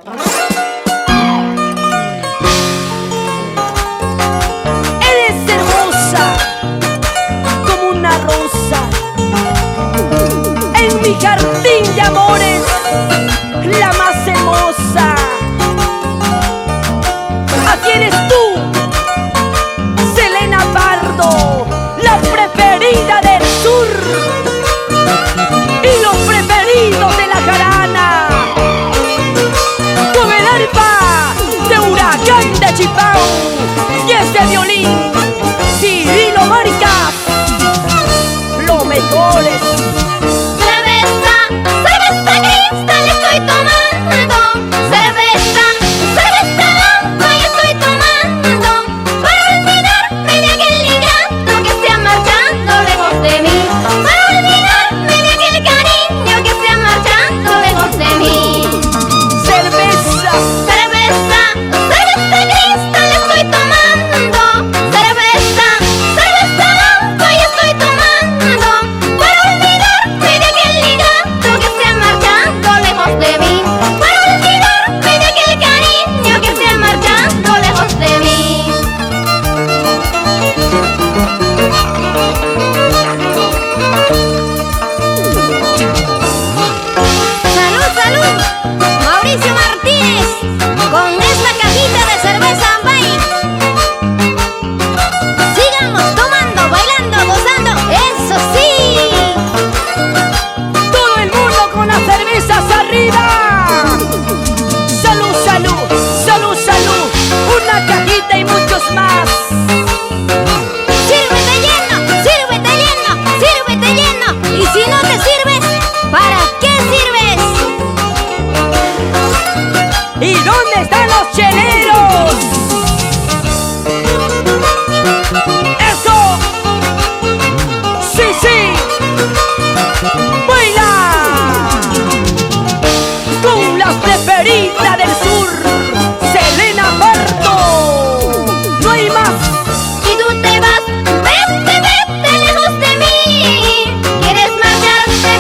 Eres hermosa como una rosa en mi jardín de amores, la más hermosa. Así eres tú, Selena Pardo, la preferida del sur y los preferidos de la jarana, con el arpa de Huracán de Chipao y ese violín Cirilo Marcas, lo mejor es cerveza, cerveza cristal estoy tomando, cerveza, cerveza blanca y estoy tomando, para olvidarme de aquel ingrato que se ha marchado lejos de mí, para olvidarme de aquel cariño que se ha marchado lejos de mí. cerveza, Cerveza, cerveza cristal estoy tomando, cerveza, cerveza blanca y estoy tomando, para olvidarme de aquel ingrato que se ha marchado lejos de mí, para olvidarme de aquel cariño que se ha marchado lejos de mí. ¡Salud, salud! Mauricio Martínez, con esta cajita de cerveza Bay. Sigamos tomando, bailando, gozando, eso sí. todo el mundo con las cervezas arriba. Salud, salud, salud, salud, una cajita y muchos más. Sírvete lleno, sírvete lleno, sírvete lleno. Y si no te sirves, ¿para qué sirves? ¿Y dónde están los cheleros? ¡Eso! ¡Sí, sí! ¡Baila! Con la preferida del sur, Selena Pardo. ¡No hay más! Y tú te vas, vete, vete lejos de mí. ¿Quieres marcharte?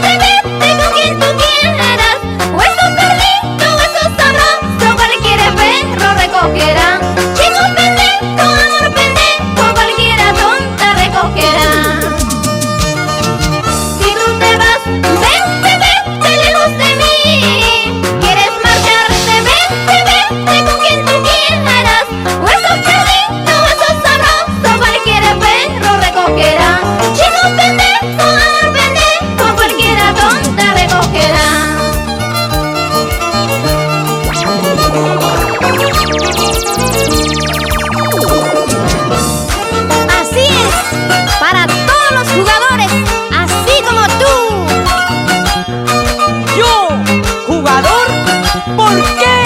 Vete, vete con quien tú quieras. Hueso perdido, hueso sabroso, cualquier perro recogerá. Chico pendejo, amor pendejo, cualquiera tonta recogerá. Si tú te vas, vete, vete lejos de mí. ¿Quieres marcharte? Vete, vete con quien tú quieras. Hueso perdido, hueso sabroso, cualquier perro recogerá. Chico pendejo, amor pendejo, cualquiera tonta recogerá. Así es, para todos los jugadores, así como tú. ¿Yo, jugador? ¿Por qué?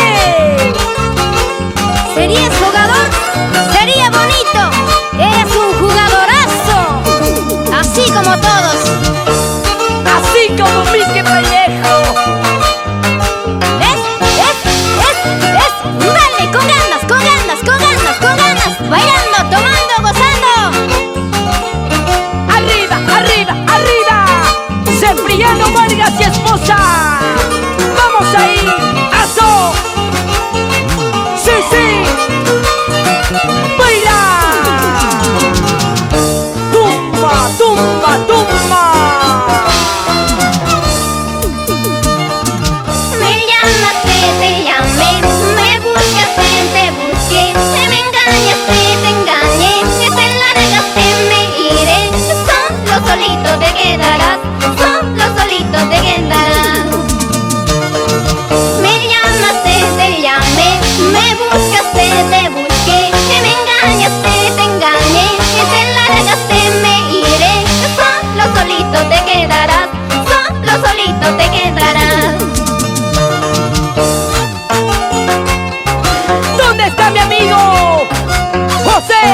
¿Serías jugador? Sería bonito. Eres un jugadorazo, así como todos. Así como Mike Pellejo. Dale, con ganas, con ganas, con ganas, con ganas. Bailando, tomando, gozando. ¡Arriba, arriba, arriba! ¡Cipriano Vargas y esposa! ¡Vamos ahí! ¡Aso! ¡Sí, sí! ¡Baila! ¡Tumba, tumba, tumba! Me llamaste, te llamé, me buscaste, te busqué, me engañaste, te engañé, que te largaste, me iré, solo solito te quedarás, solo solito te quedarás. Me llamaste, te llamé, me buscaste, te busqué, que me engañaste, te engañé, que te largaste, me iré, solo solito te quedarás, solo solito te quedarás. ¿Dónde está mi amigo José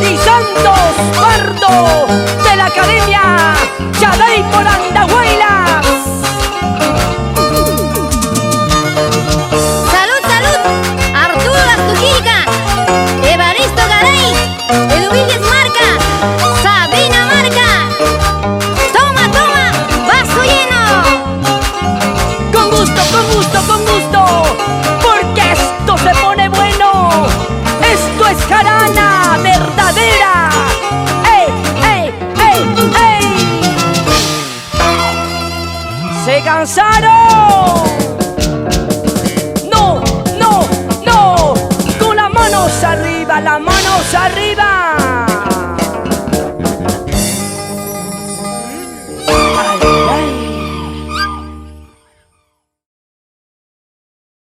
y Santos Pardo de la Academia Chaday por Andahuaylas? ¡Salud, salud! Arturo Astujica, Evaristo Garay, Eduviges Marca, Sabina Marca. ¡Toma, toma! ¡Vaso lleno! Con gusto, con gusto, con gusto. cansaron.